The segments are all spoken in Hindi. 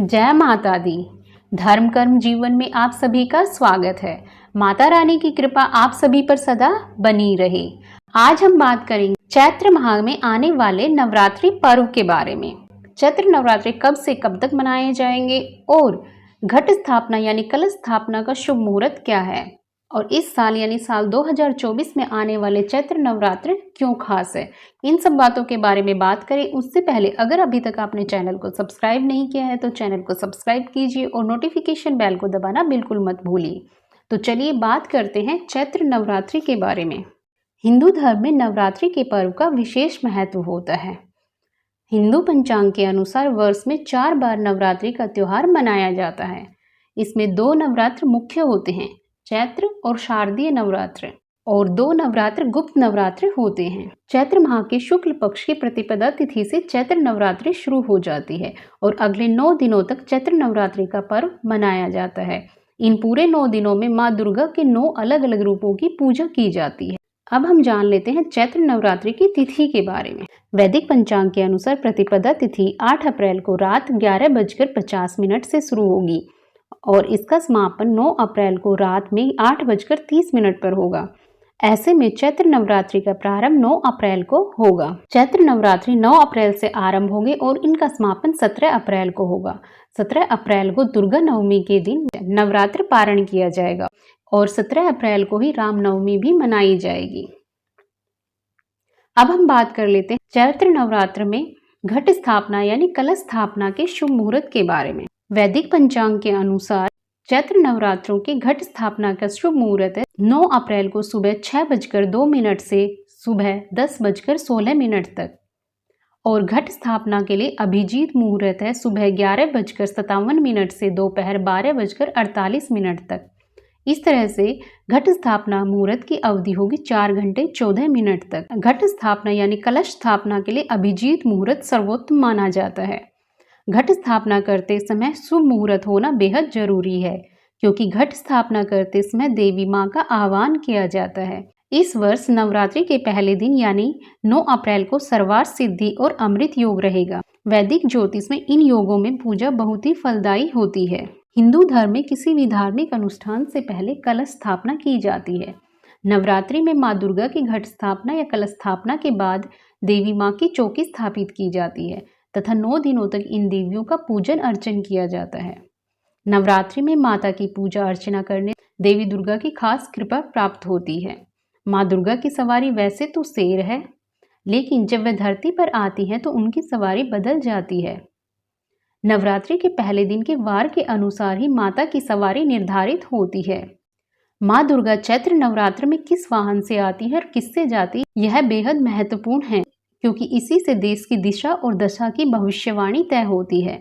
जय माता दी। धर्म कर्म जीवन में आप सभी का स्वागत है। माता रानी की कृपा आप सभी पर सदा बनी रहे। आज हम बात करेंगे चैत्र माह में आने वाले नवरात्रि पर्व के बारे में। चैत्र नवरात्रि कब से कब तक मनाए जाएंगे और घट स्थापना यानी कलश स्थापना का शुभ मुहूर्त क्या है, और इस साल यानी साल 2024 में आने वाले चैत्र नवरात्र क्यों खास है, इन सब बातों के बारे में बात करें। उससे पहले अगर अभी तक आपने चैनल को सब्सक्राइब नहीं किया है तो चैनल को सब्सक्राइब कीजिए और नोटिफिकेशन बेल को दबाना बिल्कुल मत भूलिए। तो चलिए बात करते हैं चैत्र नवरात्रि के बारे में। हिंदू धर्म में नवरात्रि के पर्व का विशेष महत्व होता है। हिंदू पंचांग के अनुसार वर्ष में 4 बार नवरात्रि का त्योहार मनाया जाता है। इसमें 2 नवरात्र मुख्य होते हैं, चैत्र और शारदीय नवरात्र, और 2 नवरात्र गुप्त नवरात्र होते हैं। चैत्र माह के शुक्ल पक्ष की प्रतिपदा तिथि से चैत्र नवरात्रि शुरू हो जाती है और अगले 9 दिनों तक चैत्र नवरात्रि का पर्व मनाया जाता है। इन पूरे 9 दिनों में माँ दुर्गा के 9 अलग अलग रूपों की पूजा की जाती है। अब हम जान लेते हैं चैत्र नवरात्रि की तिथि के बारे में। वैदिक पंचांग के अनुसार प्रतिपदा तिथि 8 अप्रैल को रात 11:50 से शुरू होगी और इसका समापन 9 अप्रैल को रात में 8:30 पर होगा। ऐसे में चैत्र नवरात्रि का प्रारंभ 9 अप्रैल को होगा। चैत्र नवरात्रि 9 अप्रैल से आरंभ होगी और इनका समापन 17 अप्रैल को होगा। 17 अप्रैल को दुर्गा नवमी के दिन नवरात्र पारण किया जाएगा और 17 अप्रैल को ही रामनवमी भी मनाई जाएगी। अब हम बात कर लेते हैं चैत्र नवरात्र में घट स्थापना यानी कलश स्थापना के शुभ मुहूर्त के बारे में। वैदिक पंचांग के अनुसार चैत्र नवरात्रों की घट स्थापना का शुभ मुहूर्त है 9 अप्रैल को सुबह 6:02 से सुबह 10:16 तक, और घट स्थापना के लिए अभिजीत मुहूर्त है सुबह 11:57 से दोपहर 12:48 तक। इस तरह से घट स्थापना मुहूर्त की अवधि होगी 4 घंटे 14 मिनट तक। घट स्थापना यानी कलश स्थापना के लिए अभिजीत मुहूर्त सर्वोत्तम माना जाता है। घट स्थापना करते समय शुभ मुहूर्त होना बेहद जरूरी है, क्योंकि घट स्थापना करते समय देवी माँ का आह्वान किया जाता है। इस वर्ष नवरात्रि के पहले दिन यानी 9 अप्रैल को सर्वार्थ सिद्धि और अमृत योग रहेगा। वैदिक ज्योतिष में इन योगों में पूजा बहुत ही फलदायी होती है। हिंदू धर्म में किसी भी धार्मिक अनुष्ठान से पहले कलश स्थापना की जाती है। नवरात्रि में माँ दुर्गा की घट स्थापना या कलश स्थापना के बाद देवी माँ की चौकी स्थापित की जाती है तथा 9 दिनों तक इन देवियों का पूजन अर्चन किया जाता है। नवरात्रि में माता की पूजा अर्चना करने देवी दुर्गा की खास कृपा प्राप्त होती है। माँ दुर्गा की सवारी वैसे तो शेर है, लेकिन जब वह धरती पर आती है तो उनकी सवारी बदल जाती है। नवरात्रि के पहले दिन के वार के अनुसार ही माता की सवारी निर्धारित होती है। माँ दुर्गा चैत्र नवरात्र में किस वाहन से आती है और किससे जाती है, यह बेहद महत्वपूर्ण है, क्योंकि इसी से देश की दिशा और दशा की भविष्यवाणी तय होती है।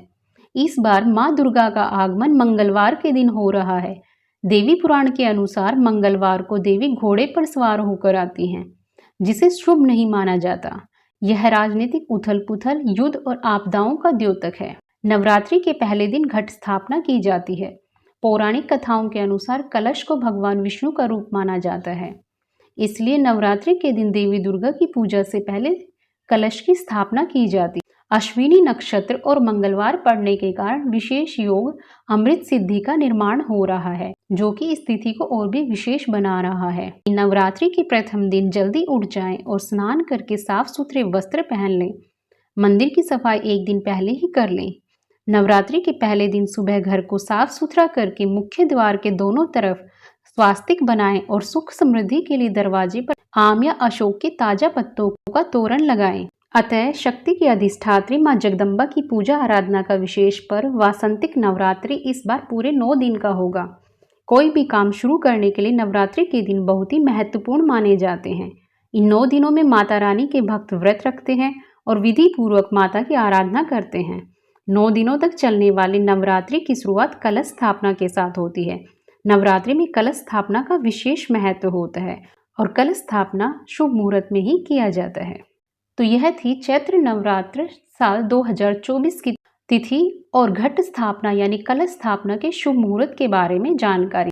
इस बार माँ दुर्गा का आगमन मंगलवार के दिन हो रहा है। देवी पुराण के अनुसार मंगलवार को देवी घोड़े पर सवार होकर आती हैं, जिसे शुभ नहीं माना जाता। यह राजनीतिक उथल पुथल, युद्ध और आपदाओं का द्योतक है। नवरात्रि के पहले दिन घट स्थापना की जाती है। पौराणिक कथाओं के अनुसार कलश को भगवान विष्णु का रूप माना जाता है, इसलिए नवरात्रि के दिन देवी दुर्गा की पूजा से पहले कलश की स्थापना की जाती। अश्विनी नक्षत्र और मंगलवार पड़ने के कारण विशेष योग अमृत सिद्धि का निर्माण हो रहा है, जो कि इस तिथि को और भी विशेष बना रहा है। नवरात्रि के प्रथम दिन जल्दी उठ जाएं और स्नान करके साफ सुथरे वस्त्र पहन लें। मंदिर की सफाई एक दिन पहले ही कर लें। नवरात्रि के पहले दिन सुबह घर को साफ सुथरा करके मुख्य द्वार के दोनों तरफ स्वास्तिक बनाएं और सुख समृद्धि के लिए दरवाजे पर आम या अशोक के ताजा पत्तों का तोरण लगाएं। अतः शक्ति की अधिष्ठात्री माँ जगदम्बा की पूजा आराधना का विशेष पर्व वासंतिक नवरात्रि इस बार पूरे 9 दिन का होगा। कोई भी काम शुरू करने के लिए नवरात्रि के दिन बहुत ही महत्वपूर्ण माने जाते हैं। इन 9 दिनों में माता रानी के भक्त व्रत रखते हैं और विधि पूर्वक माता की आराधना करते हैं। 9 दिनों तक चलने वाली नवरात्रि की शुरुआत कलश स्थापना के साथ होती है। नवरात्रि में कलश स्थापना का विशेष महत्व होता है और कलश स्थापना शुभ मुहूर्त में ही किया जाता है। तो यह थी चैत्र नवरात्र साल 2024 की तिथि और घट स्थापना यानी कलश स्थापना के शुभ मुहूर्त के बारे में जानकारी।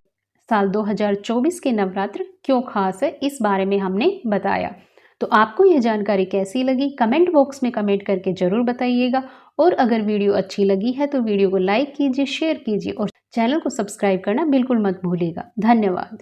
साल 2024 के नवरात्र क्यों खास है, इस बारे में हमने बताया। तो आपको यह जानकारी कैसी लगी कमेंट बॉक्स में कमेंट करके जरूर बताइएगा। और अगर वीडियो अच्छी लगी है तो वीडियो को लाइक कीजिए, शेयर कीजिए और चैनल को सब्सक्राइब करना बिल्कुल मत भूलिएगा। धन्यवाद।